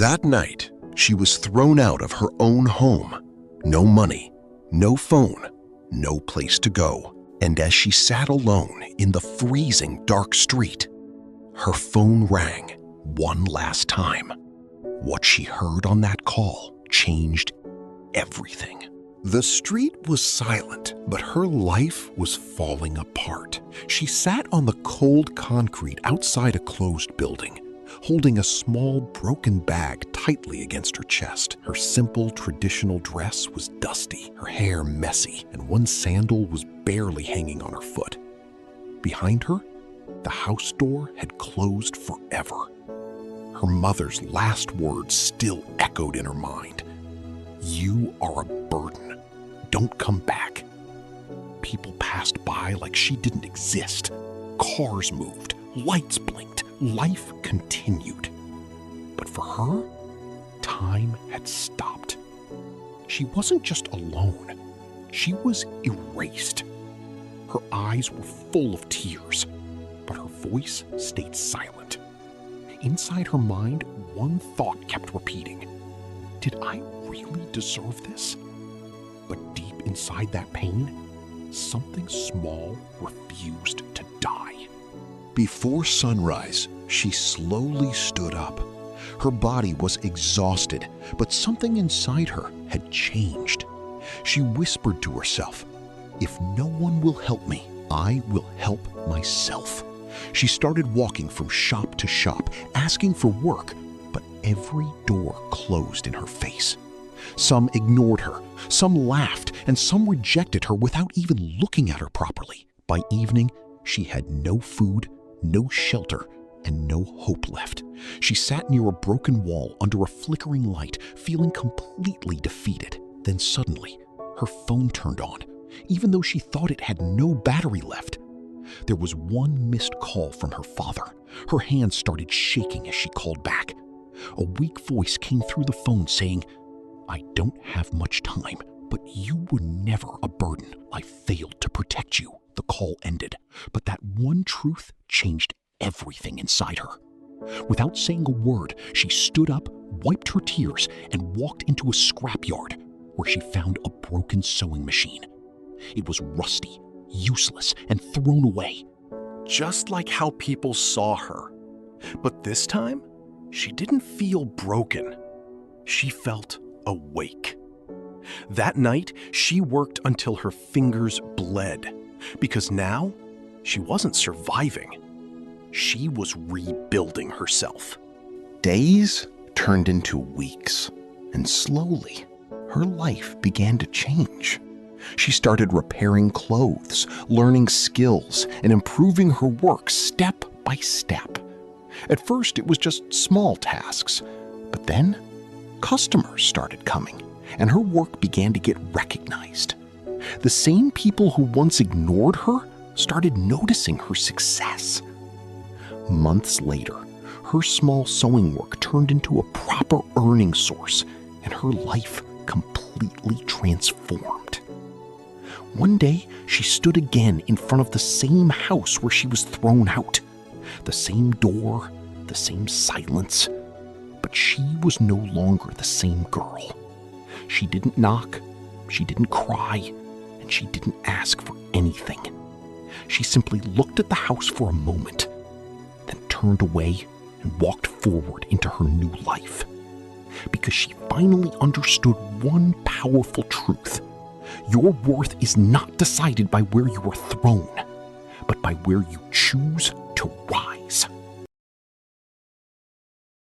That night, she was thrown out of her own home. No money, no phone, no place to go. And as she sat alone in the freezing dark street, her phone rang one last time. What she heard on that call changed everything. The street was silent, but her life was falling apart. She sat on the cold concrete outside a closed building, holding a small broken bag tightly against her chest. Her simple traditional dress was dusty, her hair messy, and one sandal was barely hanging on her foot. Behind her, the house door had closed forever. Her mother's last words still echoed in her mind. "You are a burden. Don't come back." People passed by like she didn't exist. Cars moved, lights blinked, life continued. But for her, time had stopped. She wasn't just alone. She was erased. Her eyes were full of tears, but her voice stayed silent. Inside her mind, one thought kept repeating. Did I really deserve this? But deep inside that pain, something small refused to die. Before sunrise, she slowly stood up. Her body was exhausted, but something inside her had changed. She whispered to herself, "If no one will help me, I will help myself." She started walking from shop to shop, asking for work, but every door closed in her face. Some ignored her, some laughed, and some rejected her without even looking at her properly. By evening, she had no food, no shelter, and no hope left. She sat near a broken wall under a flickering light, feeling completely defeated. Then suddenly, her phone turned on, even though she thought it had no battery left. There was one missed call from her father. Her hands started shaking as she called back. A weak voice came through the phone saying, "I don't have much time, but you were never a burden. I failed to protect you." The call ended, but that one truth changed everything inside her. Without saying a word, she stood up, wiped her tears, and walked into a scrapyard where she found a broken sewing machine. It was rusty, useless, and thrown away, just like how people saw her. But this time, she didn't feel broken. She felt awake. That night, she worked until her fingers bled, because now she wasn't surviving. She was rebuilding herself. Days turned into weeks, and slowly, her life began to change. She started repairing clothes, learning skills, and improving her work step by step. At first, it was just small tasks, but then customers started coming, and her work began to get recognized. The same people who once ignored her started noticing her success. Months later, her small sewing work turned into a proper earning source, and her life completely transformed. One day, she stood again in front of the same house where she was thrown out. The same door, the same silence, but she was no longer the same girl. She didn't knock, she didn't cry, and she didn't ask for anything. She simply looked at the house for a moment, then turned away and walked forward into her new life. Because she finally understood one powerful truth. Your worth is not decided by where you are thrown, but by where you choose to rise.